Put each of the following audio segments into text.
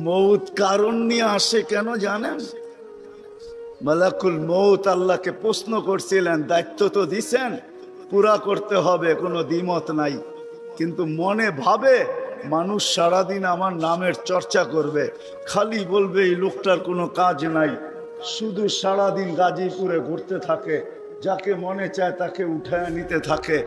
মৌত কারণ নিয়ে আসে কেন জানেন? মালাকুল মৌত আল্লাহকে প্রশ্ন করছিলেন, দায়িত্ব তো দিছেন, পুরা করতে হবে, কোনো দ্বিমত নাই। কিন্তু মনে ভাবে মানুষ সারাদিন আমার নামের চর্চা করবে, খালি বলবে এই লোকটার কোনো কাজ নাই, শুধু সারাদিন গাজীপুরে ঘুরতে থাকে, যাকে মনে চায় তাকে উঠায় নিতে থাকে,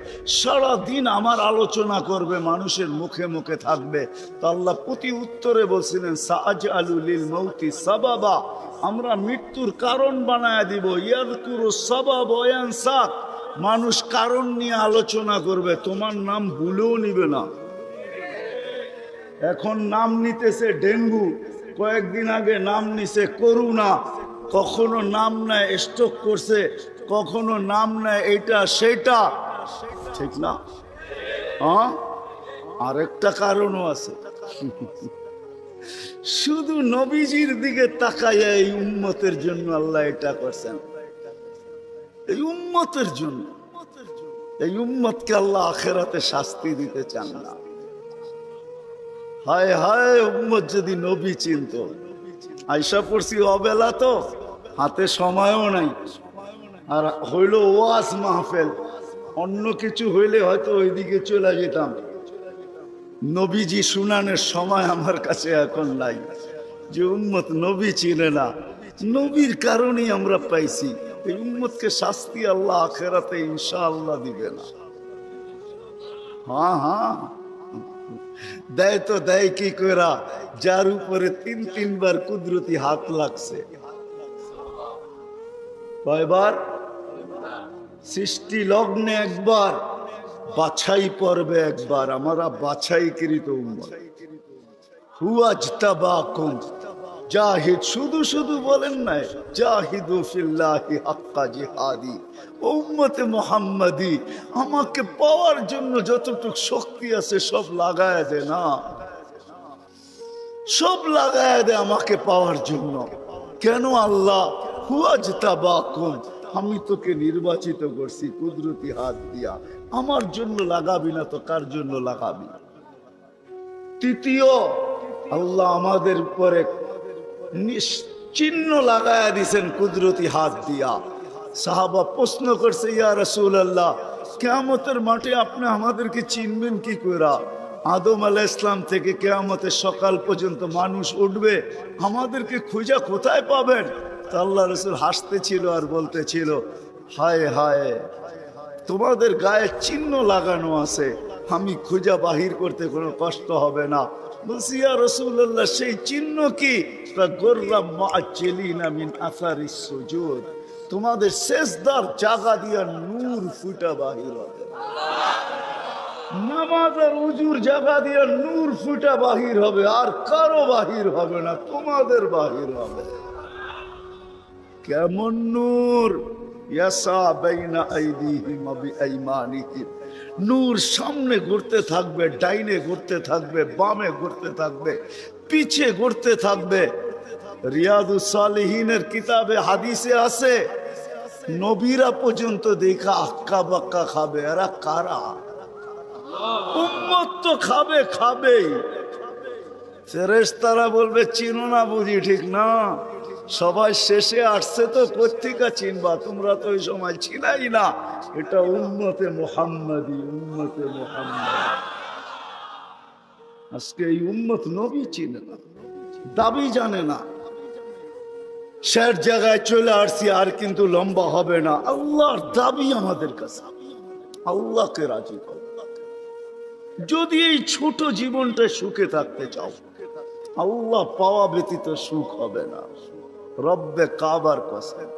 সারাদিন আমার আলোচনা করবে, মানুষের মুখে মুখে থাকবে। তো আল্লাহ প্রতি উত্তরে বলছিলেন, সাআজআলু লিল মাউতি সাবাবা, আমরা মৃত্যুর কারণ বানায় দিব। ইয়াযকুরু সাবাব ওয়া ইয়ানসাক, মানুষ কারণ নিয়ে আলোচনা করবে, তোমার নাম ভুলেও নিবে না। এখন নাম নিতেছে ডেঙ্গু, কয়েকদিন আগে নাম নিছে করোনা, কখনো নাম নেয় স্ট্রোক করছে, কখনো নাম নেয় এইটা সেটা, ঠিক না? হ্যাঁ, আরেকটা কারণও আছে। শুধু নবীজির দিকে তাকাইয়া এই উম্মতের জন্য আল্লাহ এটা করছেন, এই উম্মতের জন্য। এই উম্মতকে আল্লাহ আখিরাতে শাস্তি দিতে চান না। হায় হায়, উম্মত যদি নবী চিনত। আইসা পড়ছি অবেলা, তো হাতে সময়ও নাই, আর হইল ওয়াজ মাহফিল, অন্য কিছু হইলে হয়তো ওইদিকে চলে যেতাম। নবীজি শুনানের সময় আমার কাছে এখন নাই। যে উম্মত নবী চিনে না, নবীর কারণেই আমরা পাইছি। এই উম্মতকে শাস্তি আল্লাহ আখিরাতে ইনশাআল্লাহ দিবে না। হ্যাঁ হ্যাঁ, দেয় তো দেয় কি কইরা, যার উপরে তিন তিনবার কুদরতি হাত লাগছে। কয়বার? সৃষ্টি লগ্নে একবার, বাছাই পর্বে একবার। আমরা বাছাইকৃত উম্মত। হুয়াজতাবাকুম, জাহিদ, শুধু শুধু বলেন নাই, জাহিদু ফিল্লাহি হাক্কা জিহাদি। উম্মতে মুহাম্মাদি, আমাকে পাওয়ার জন্য যতটুকু শক্তি আছে সব লাগায় দে না, সব লাগায় দে আমাকে পাওয়ার জন্য। কেন আল্লাহ? হুয়াজতাবাকুম, আমি তোকে নির্বাচিত করছি কুদরতি হাত দিয়া, আমার জন্য লাগাবি না তো কার জন্য লাগাবি? তৃতীয়, আল্লাহ আমাদের উপরে চিহ্ন লাগায়া দিছেন কুদরতি হাত দিয়া। সাহাবা প্রশ্ন করছে, ইয়া রাসূলুল্লাহ, কিয়ামতের মাঠে আপনি আমাদেরকে চিনবেন কি কইরা? আদম আলাইহিস সালাম থেকে কিয়ামতের সকাল পর্যন্ত মানুষ উঠবে, আমাদেরকে খুঁজা কোথায় পাবেন? তা আল্লাহ রাসূল হাসতেছিল আর বলতেছিল, হায় হায়, তোমাদের গায়ে চিহ্ন লাগানো আছে, আমি খুঁজা বাহির করতে কোনো কষ্ট হবে না। বলছি, ইয়া রাসূলুল্লাহ, সেই চিহ্ন কি? গুররাম মুআজ্জিলিনা মিন আসারিস সুজুদ, তোমাদের সেজদার জায়গা দিয়া নূর ফুটা বাহির হবে। নামাজের উজুর জায়গা দিয়া নূর ফুটা বাহির হবে, আর কারো বাহির হবে না, তোমাদের বাহির হবে। কেমন নূর? ইয়াসা বাইনা আইদিহিম ওয়া বিআইমানিহিম, নূর সামনে ঘুরতে থাকবে, ডাইনে ঘুরতে থাকবে, বামে ঘুরতে থাকবে, পিছে ঘুরতে থাকবে। রিয়াদুস সালিহিনের কিতাবে হাদিসে আছে, নবীরা পর্যন্ত দেখা আক্কা বাক্কা খাবে। এরা কারা? উম্মত তো খাবে, খাবেই। ফেরেশতারা বলবে, চিনো না বুঝি? ঠিক না, সবাই শেষে আসছে তো কোত্থেকে চিনবা? তোমরা তো ওই সময় ছিলাই না। এটা উম্মতে মুহাম্মাদি, উম্মতে মুহাম্মাদ। আজকে এই উম্মত নবী চিনে না, দাবি জানে না। শেষ জায়গায় চলে আসছি, আর কিন্তু লম্বা হবে না। আল্লাহর দাবি আমাদের কাছে, আল্লাহকে রাজি করো। যদি এই ছোট জীবনটা সুখে থাকতে চাও, আল্লাহ পাওয়া ব্যতীত সুখ হবে না। রব্বে কাবার কসম,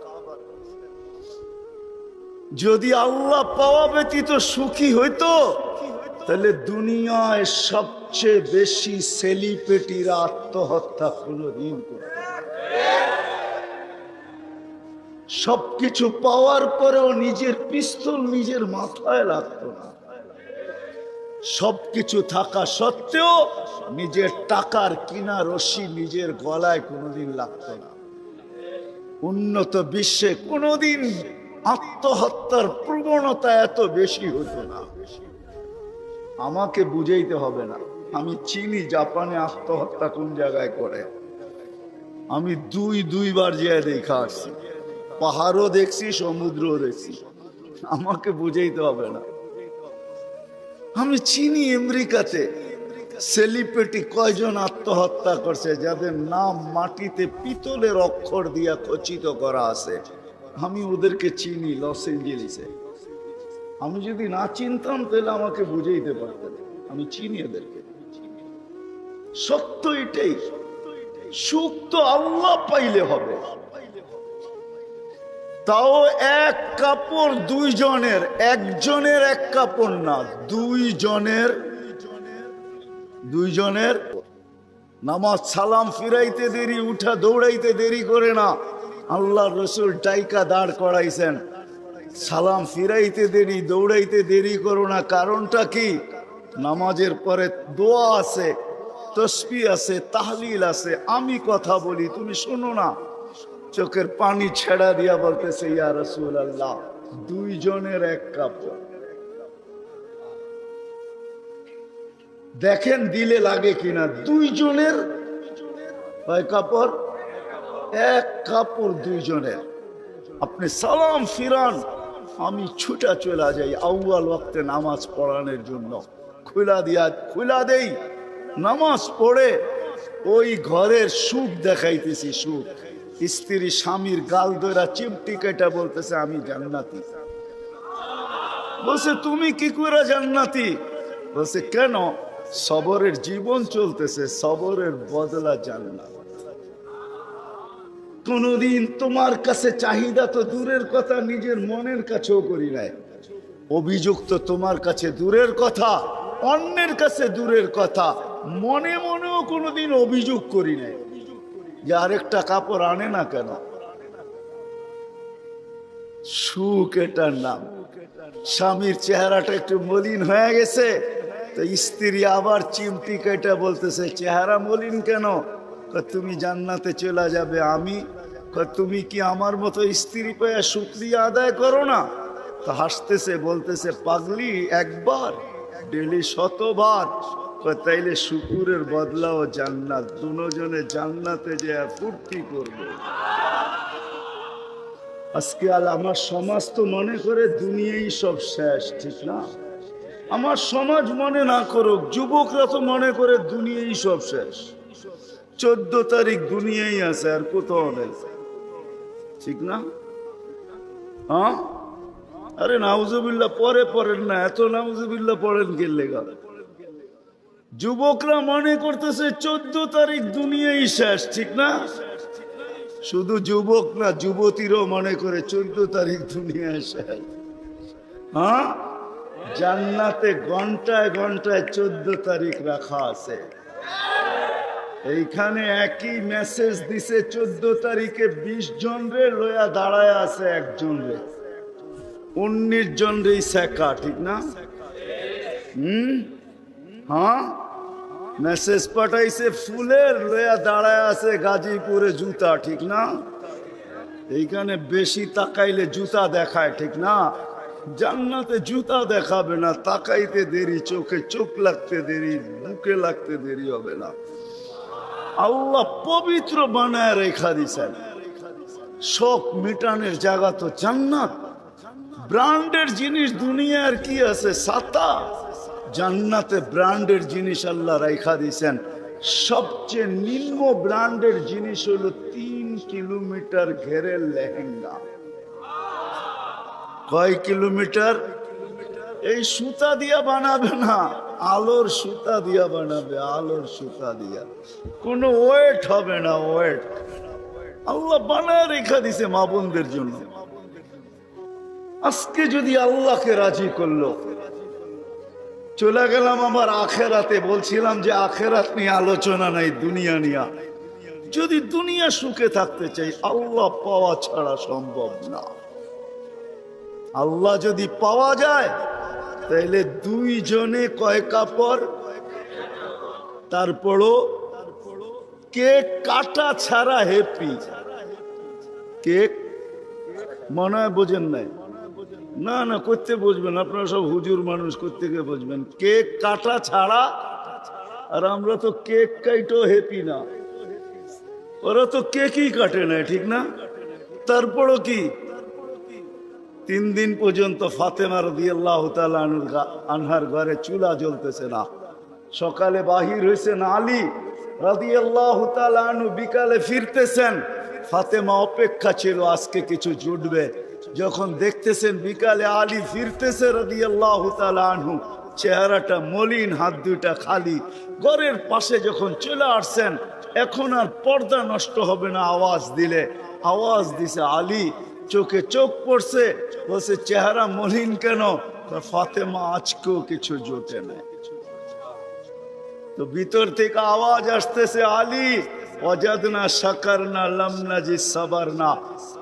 যদি আল্লাহ পাওয়া ব্যতীত সুখী হইতো, তাহলে দুনিয়ায় সবচেয়ে বেশি সেলিব্রিটিরা আত্মহত্যা কোনদিন করত। সবকিছু পাওয়ার পরেও নিজের পিস্তল নিজের মাথায় লাগতো না। সবকিছু থাকা সত্ত্বেও নিজের টাকার কিনা রশি নিজের গলায় কোনোদিন লাগতো না। উন্নত বিশ্বে কোনোদিন আত্মহত্যার প্রবণতা এত বেশি হতো না। আমাকে বুঝাইতে হবে না, আমি চিনি জাপানে আত্মহত্যা কোন জায়গায় করে। আমি দুইবার যেয়ে দেখা আসছি, পাহাড়ও দেখছি, সমুদ্রও দেখছি। আমাকে বুঝাইতে হবে না। আমি চিনি আমেরিকাতে সেলিব্রিটি কয়জন আত্মহত্যা করছে যাদের নাম মাটিতে পিতলের অক্ষর দিয়া খচিত করা আছে। আমি ওদেরকে চিনি লস এঞ্জেলিসে। আমি যদি না চিনতাম তাহলে আমাকে বুঝাইতে পারতেন। আমি চিনি এদেরকে। সত্য এটাই, সুখ তো আল্লাহ পাইলে হবে। তাও এক কাপড় দুইজনের, একজনের এক কাপড় না, দুইজনের। নামাজ সালাম ফিরাইতে দেরি, উঠা দৌড়াইতে দেরি করে না। আল্লাহ রসুল টাইকা দাঁড় করাইছেন, সালাম ফিরাইতে দেরি, দৌড়াইতে দেরি করো না। কারণটা কি? নামাজের পরে দোয়া আছে, তসবিহ আছে, তাহলিল আছে। আমি কথা বলি, তুমি শোনো না। চোখের পানি ছেড়া দিয়া বলতেছে, ইয়া রাসূলুল্লাহ, দুইজনের এক কাপড়। দেখেন দিলে লাগে কিনা। দুইজনের কয় কাপড়? এক কাপড় দুইজনের। আপনি সালাম ফিরান, আমি ছুটা চলে যাই আউয়াল ওয়াক্তে নামাজ পড়ানোর জন্য। খুলা দেই, নামাজ পড়ে ওই ঘরের সুখ দেখাইতেছি। সুখ, স্ত্রী স্বামীর গাল ধরা চিমটি কেটে বলতেছে, আমি জান্নাতি। বলছে, তুমি কি করে জান্নাতি? বলছে, কেন? সবরের জীবন চলতেছে, সবরের বদলা জান্নাত। কোনদিন তোমার কাছে চাহিদা তো দূরের কথা, নিজের মনের কাছেও করি নাই। অভিযোগ তো তোমার কাছে দূরের কথা, অন্যের কাছে দূরের কথা, মনে মনেও কোনোদিন অভিযোগ করি নাই যে আরেকটা কাপড় আনে না কেন। সুখ এটার নাম। স্বামীর চেহারাটা একটু মলিন হয়ে গেছে, তো স্ত্রী আবার চিমটি কেটে বলতেছে, চেহারা মলিন কেন? তুমি জান্নাতে চলে যাবে। আমি তুমি কি আমার মতো স্ত্রী পেয়ে শুকরিয়া আদায় করো না? তো হাসতেছে, বলতেছে, পাগলি, একবার ডেলি 100বার। তাইলে শুকুরের বদলাও জান্নাত। দুজনে জান্নাতে যে ফুর্তি করবে। আজকে আমার সমাজ তো মনে করে দুনিয়াই সব শেষ, ঠিক না? আমার সমাজ মনে না করুক, যুবকরা তো মনে করে দুনিয়াই সব শেষ। 14 তারিখ দুনিয়াই আছে, আর কোথাও নেই, ঠিক না? হ্যাঁ, আরে নাউজুবিল্লাহ পরে পড়েন না, এত নাউজুবিল্লাহ পড়েন কে লেগা? যুবকরা মনে করতেছে 14 তারিখ দুনিয়াই শেষ, ঠিক না? শুধু যুবক না, যুবতীরও মনে করে 14 তারিখ দুনিয়া শেষ। হ্যাঁ, জান্নাতে ঘন্টায় ঘন্টায় 14 তারিখ রাখা আছে। এইখানে একই মেসেজ দিছে, 14 তারিখে 20 জন রে লয়া দাঁড়ায় আছে, একজন রে 19 জন রে শেখা, ঠিক না? হ্যাঁ, মেসেজ পাঠাইছে ফুলের, লয়া দাঁড়ায় আছে গাজীপুরে জুতা, ঠিক না? এইখানে বেশি তাকাইলে জুতা দেখায়, ঠিক না? জান্নাতে জুতা দেখাবে না, তাকাইতে দেরি, চোখে চোখ লাগতে দেরি, বুকে লাগতে দেরি হবে না। আল্লাহ পবিত্র বানায় রেখা দিছেন। শোক মিটানের জায়গা তো জান্নাত। ব্র্যান্ডের জিনিস দুনিয়ার কি আছে? ছাতা। জান্নাতে ব্র্যান্ডের জিনিস আল্লাহ রেখা দিছেন। সবচেয়ে নিম্ন ব্র্যান্ডের জিনিস হলো 3 কিলোমিটার ঘেরের লেহেঙ্গা। কয় কিলোমিটার? এই সুতা দিয়া বানাবে না, আলোর সুতা দিয়া বানাবে, আলোর সুতা দিয়া। কোনো ওয়েট হবে না, ওয়েট। আল্লাহ বানায় রেখা দিছে মা বোনদের জন্য। আজকে যদি আল্লাহকে রাজি করলো, চলে গেলাম আমার আখেরাতে। বলছিলাম যে আখেরাত নিয়ে আলোচনা নাই, দুনিয়া নিয়ে। যদি দুনিয়া সুখে থাকতে চাই, আল্লাহ পাওয়া ছাড়া সম্ভব না। আল্লাহ যদি পাওয়া যায়, তাহলে দুইজনে কয় কাপড়? তারপরও কেক কাটা ছাড়া হ্যাপি। কেক মনে হয় বোঝেন নাই? না না, করতে বুঝবেন, আপনারা সব হুজুর মানুষ, করতে গিয়ে বুঝবেন। কেক কাটা ছাড়া আর আমরা তো কেক কাইটো হ্যাপি না, ওরা তো কেকই কাটে না, ঠিক না? তারপরও কি 3 দিন পর্যন্ত ফাতেমা রাদিয়াল্লাহু তাআলা আনহার ঘরে চুলা জ্বলতেছে না। সকালে বাহির হয়েছেন আলী রাদিয়াল্লাহু তাআলা আনহু, বিকালে ফিরতেছেন। ফাতেমা অপেক্ষা ছিল আজকে কিছু জুটবে। যখন দেখতেছেন বিকালে আলী ফিরতেছে রাদিয়াল্লাহু তাআলা আনহু, চেহারাটা মলিন, হাত দুইটা খালি। ঘরের পাশে যখন চলে আসছেন, এখন আর পর্দা নষ্ট হবে না, আওয়াজ দিলে। আওয়াজ দিছে আলী, চোখে চোখ পড়ছে, বলছে চেহারা মলিন কেন? ফাতেমা আজকেও কিছু জোটে না। তো ভিতর থেকে আওয়াজ আসতেছে, আলী ওয়াজাদনা শাকারনা লাম নাজিদ সাবারনা,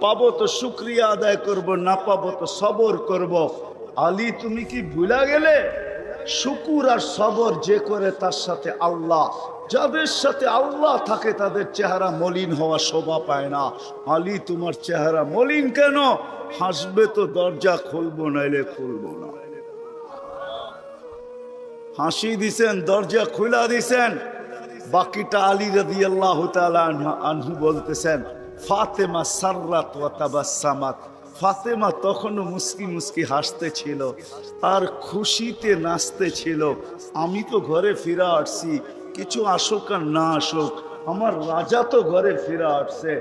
পাবো তো শুকরিয়া আদায় করব, না পাবো তো সবর করব। আলী তুমি কি ভুলা গেলে? শুকুর আর সবর যে করে তার সাথে আল্লাহ, যাদের সাথে আল্লাহ থাকে তাদের চেহারা মলিন হওয়া শোভা পায় না। আলী তোমার চেহারা মলিন কেন? হাসবে তো দরজা খুলবো, নাইলে খুলবো না। হাসি দিছেন, দরজা খুলা দিছেন। বাকিটা আলী রাদিয়াল্লাহু তাআলা আনহু বলতেছেন, ফাতেমা সাররাত ওয়া তাবাসসামাত, ফাতেমা তখনও মুস্কি মুস্কি হাসতে ছিল আর খুশিতে নাচতে ছিল। আমি তো ঘরে ফিরে আসছি, কিছু আসুক আর না আসুক, আমার রাজা তো ঘরে ফিরে আসছে।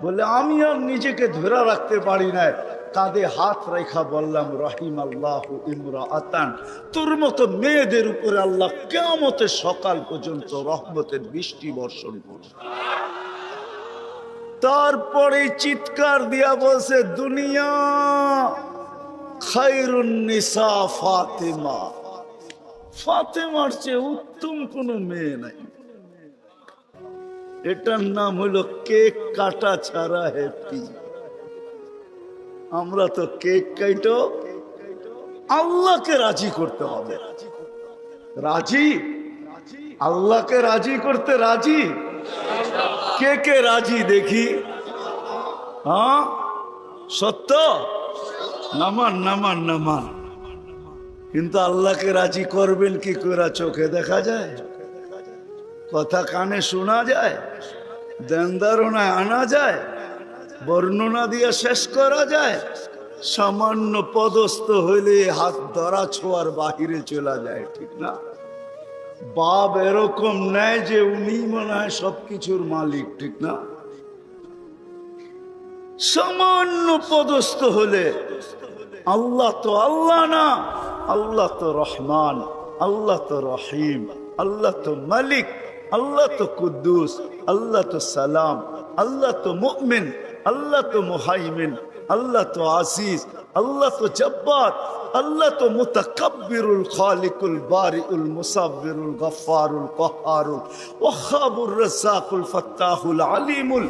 বলে আমি আর নিজেকে ধরে রাখতে পারি না, কাঁধে হাত রেখা বললাম, রাহিমাল্লাহু ইমরাআতান, তোর মতো মেয়েদের উপরে আল্লাহ কিয়ামতের সকাল পর্যন্ত রহমতের বৃষ্টি বর্ষণ করবে। তারপরে চিৎকার দিয়া বলছে, দুনিয়া খায়রুন নিসা ফাতেমা, ফাতেমার চেয়ে উত্তম কোনো মেয়ে নাই। এটার নাম হলো কেক কাটা ছাড়া হ্যাপি। আমরা তো কেক কাটো, আল্লাহকে রাজি করতে হবে। রাজি, আল্লাহকে রাজি করতে রাজি। কে কে রাজি দেখি? হ্যাঁ সত্য, নামান নামান নামান। কিন্তু আল্লাহকে রাজি করবেন কি করে? চোখে দেখা যায়, কথা কানে শোনা যায়, দেন ধারণায় আনা যায়, বর্ণনা দিয়ে শেষ করা যায়? সামান্য পদস্থ হইলে হাত ধরা ছোঁয়ার বাহিরে চলে যায়, ঠিক না? বাপ এরকম নেয় যে উনি মনে হয় সবকিছুর মালিক, ঠিক না? সামান্য পদস্থ হলে আল্লাহ তো আল্লাহ না, আল্লাহ তো রহমান, আল্লাহ তো রহিম, আল্লাহ তো মালিক, আল্লাহ তো কুদ্দুস, আল্লাহ তো সালাম, আল্লাহ তো মুমিন, আল্লাহ তো মুহাইমিন, আল্লাহ তো আসিস, আল্লাহ তো জব্বার, আল্লাহ তো মুতাকাব্বিরুল খালিকুল বারিউল মুসাব্বিরুল গফফারুল কহ্হারুল ওয়াহ্হাবুর রাজ্জাকুল ফাত্তাহুল আলিমুল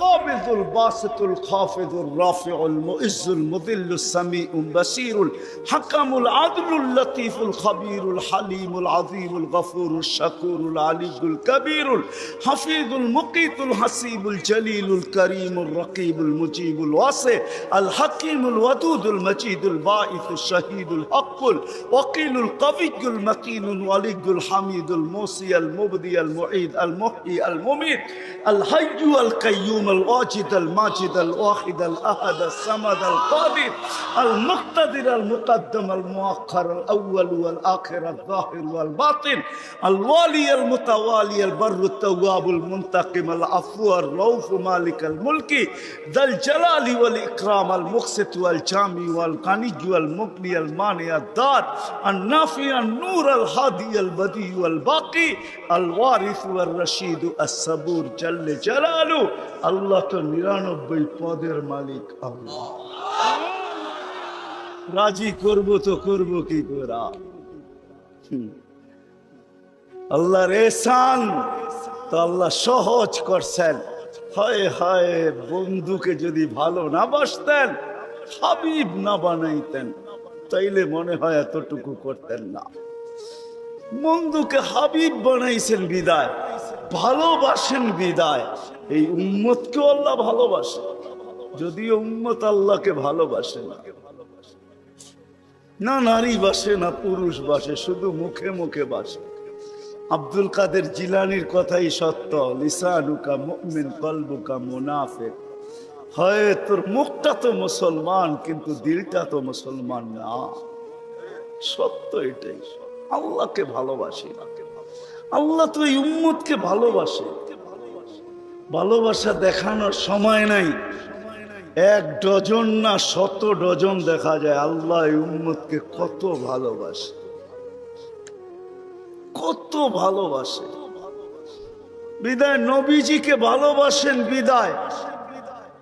قابض الباسط الخافض الرافع المؤز المذل السميع البصير الحكم العدل اللطيف الخبير الحليم العظيم الغفور الشكور العلي الكبير الحفيظ المقيت الحسيب الجليل الكريم الرقيب المجيب الواسع الحكيم الودود المجيد الباعث الشهيد الحق الوكيل القوي المتين الولي الحميد الموصي المبدي المعيد المحيي المميت الحي القيوم الواجد الماجد الواحد الأحد الصمد القادر المقتدر المقدم المؤخر الأول والآخر الظاهر والباطن الوالي المتوالي البر التواب المنتقم العفو الرؤوف مالك الملك ذا الجلال والإكرام المقسط والجامع والغني والمغني المانع الدار النافع النور الهادي البديع والباقي الوارث والرشيد الصبور جل جلاله আল্লাহ তো 99 পদের মালিক। আল্লাহ রাজি করব তো করব কি করে? আল্লাহর এহসান তো আল্লাহ সহজ করছেন। হায় হায়, বন্ধুকে যদি ভালো না বাসতেন, হাবিব না বানাইতেন, তাইলে মনে হয় এতটুকু করতেন না। বন্ধুকে হাবিব বানাইছেন বিদায়, ভালোবাসেন বিদায়। এই উম্মতকে আল্লাহ ভালোবাসে, যদিও উম্মত আল্লাহকে ভালোবাসে না। না নারী বাসে, না পুরুষ বাসে, শুধু মুখে মুখে বাসে। আব্দুল কাদের জিলানির কথাই সত্য, লিসানুকা মুমিন কলবুকা মুনাফিক। হয় তোর মুখটা তো মুসলমান কিন্তু দিলটা তো মুসলমান না। সত্য এটাই। আল্লাহকে ভালোবাসি, আল্লাহ তো এই উম্মতকে ভালোবাসে। ভালোবাসা দেখানোর সময় নাই, এক ডজন না শত ডজন দেখা যায় আল্লাহ এই উম্মতকে কত ভালোবাসে, কত ভালোবাসে। বিদায় নবীজিকে ভালোবাসেন, বিদায়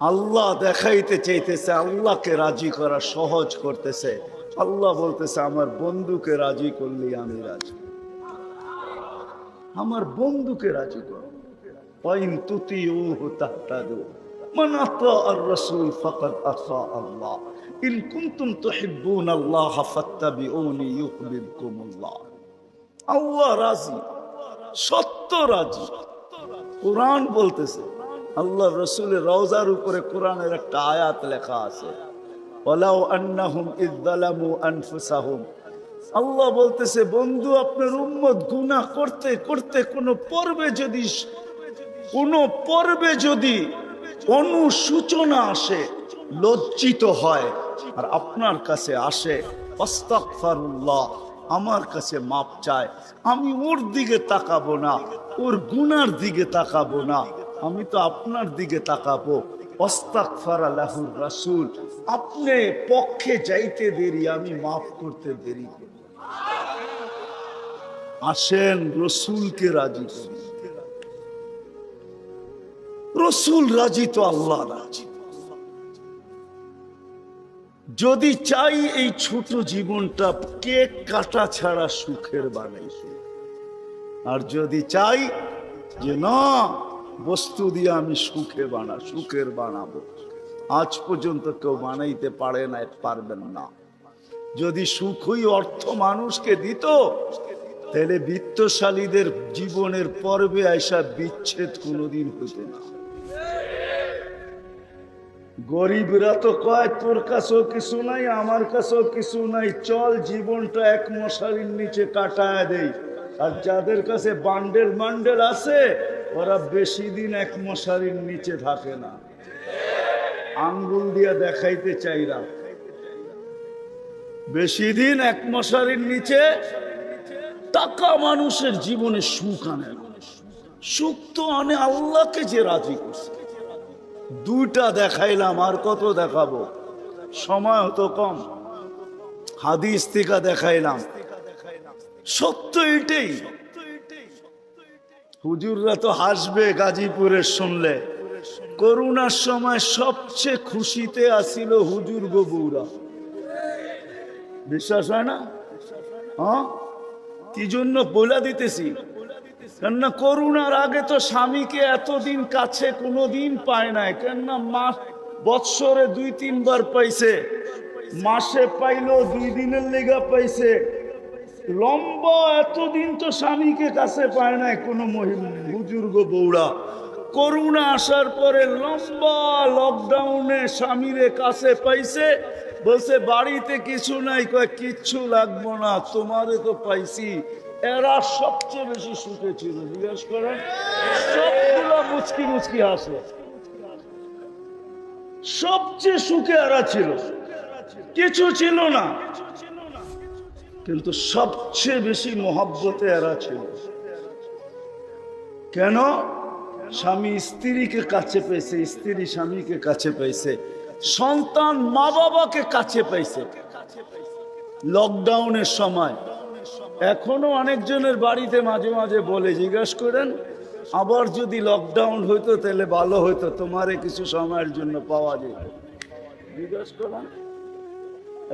আল্লাহ দেখাইতে চাইতেছে, আল্লাহকে রাজি করা সহজ করতেছে। আল্লাহ বলতেছে আমার বন্ধুকে রাজি করলি আমি রাজি, আমার বন্ধুকে রাজি কর। ওয়াইন তুতিউহু তাহতাদু মান আতাআর রাসূল ফাকাদ আতা আল্লাহ ইন কুনতুম তুহিব্বুনাল্লাহ ফাত্তাবিউনি ইউহিব্বুকুমুল্লাহ। আল্লাহ রাজি, সত্য রাজি। কোরআন বলতেছে, আল্লাহ রসুলের রওজার উপরে কোরআনের একটা আয়াত লেখা আছে, ওয়ালাউ আন্নাহুম ইয যালামু আনফুসাহুম। আল্লাহ বলতেছে বন্ধু আপনার উম্মত গুনাহ করতে করতে কোনো পর্বে যদি অনুসূচনা আসে, লজ্জিত হয় আর আপনার কাছে আসে, আস্তাগফিরুল্লাহ, আমার কাছে মাপ চায়, আমি ওর দিকে তাকাবো না, ওর গুনার দিকে তাকাবো না, আমি তো আপনার দিকে তাকাবো। আস্তাগফারা লাহুর রাসূল, আপনি পক্ষে যাইতে দেরি, আমি মাফ করতে দেরি করি। আসেন রসুলকে রাজি করি। রসুল রাজি তো আল্লাহ রাজি। যদি চাই এই ছোট জীবনটা কেক কাটা ছাড়া সুখের বানাইছে, আর যদি চাই যে না বস্তু দিয়ে আমি সুখের বানাবো, আজ পর্যন্ত কেউ বানাইতে পারে না, পারবেন না। যদি সুখই অর্থ মানুষকে দিত, তাহলে বিত্তশালীদের জীবনের পর্বে আইসা বিচ্ছেদ কোনোদিন হতো না। গরিবরা তো কয় তোর কাছেও কিছু নাই, আমার কাছেও কিছু নাই, চল জীবনটা এক মশারির নিচে কাটায় দেই। আর যাদের কাছে বান্ডেল আছে, ওরা বেশি দিন এক মশারির নিচে থাকে না। আঙ্গুল দিয়া দেখাইতে চাইরা, বেশি দিন এক মশারির নিচে টাকা মানুষের জীবনে সুখ আনে না। সুখ তো আনে আল্লাহকে যে রাজি করছে। দুইটা দেখাইলাম, আর কত দেখাবো, সময় হতো কম। হাদিস থেকে দেখাইলাম, সত্য এটাই। হুজুররা তো হাসবে গাজীপুরের শুনলে, করোনার সময় সবচেয়ে খুশিতে আসিল হুজুর গো বউরা। বিশ্বাস হয় না? হ্যাঁ, কি জন্য বলে দিতেছি, কেননা করোনার আগে তো স্বামীকে এতদিন কাছে কোনোদিন পায় নাই। কেননা বৎসরে 2-3 বার পাইছে, মাসে পাইলো 2 দিনের লেগা পাইছে। লম্বা এতদিন তো স্বামীকে কাছে পায় নাই কোনো বুজুর্গ বউরা। করোনা আসার পরে লম্বা লকডাউনে স্বামীরে কাছে পাইছে, বলছে বাড়িতে কিছু নাই, কয় কিচ্ছু লাগবো না, তোমারে তো পাইছি। এরা সবচেয়ে বেশি সুখে ছিল, জিজ্ঞেস করেন, সবগুলো মুচকি মুচকি হাসে। সবচেয়ে সুখে এরা ছিল, কিছু ছিল না, কিন্তু সবচেয়ে বেশি মহব্বতে এরা ছিল। কেন? স্বামী স্ত্রীকে কাছে পেয়েছে, স্ত্রী স্বামীকে কাছে পেয়েছে, সন্তান মা বাবাকে কাছে পেয়েছে লকডাউনের সময়। এখনো অনেকজনের বাড়িতে মাঝে মাঝে বলে, জিজ্ঞাসা করেন আবার যদি লকডাউন হইতো তাহলে ভালো হইতো, তোমারে কিছু সময়ের জন্য পাওয়া যেত। জিজ্ঞাসা করেন,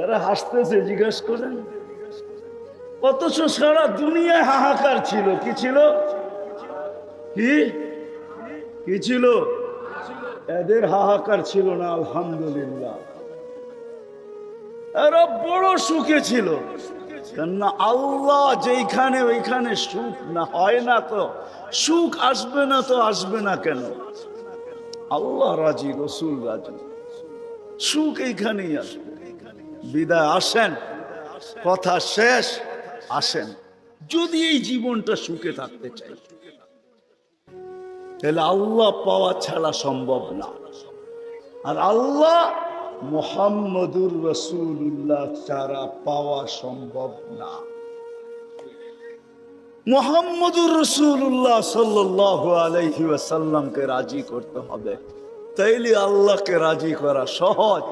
এরা হাসতেছে, জিজ্ঞাসা করেন। অথচ সারা দুনিয়ায় হাহাকার ছিল। কি ছিল? কি ছিল? এদের হাহাকার ছিল না, আলহামদুলিল্লাহ। এরা বড় সুখে ছিল। কেননা আল্লাহ যেখানে ওইখানে সুখ না হয় না, তো সুখ আসবে না, তো আসবে না কেন? আল্লাহ রাজি, রসুল রাজি, সুখ এইখানেই আসবে। বিদায় আসেন, কথা শেষ, আসেন। যদি এই জীবনটা সুখে থাকতে চাই, তাহলে আল্লাহ পাওয়া ছাড়া সম্ভব না। আর আল্লাহ মুহাম্মদুর রাসূলুল্লাহ ছাড়া পাওয়া সম্ভব না। মুহাম্মদুর রাসূলুল্লাহ সাল্লাল্লাহু আলাইহি ওয়াসাল্লামকে রাজি করতে হবে, তাইলে আল্লাহকে রাজি করা সহজ।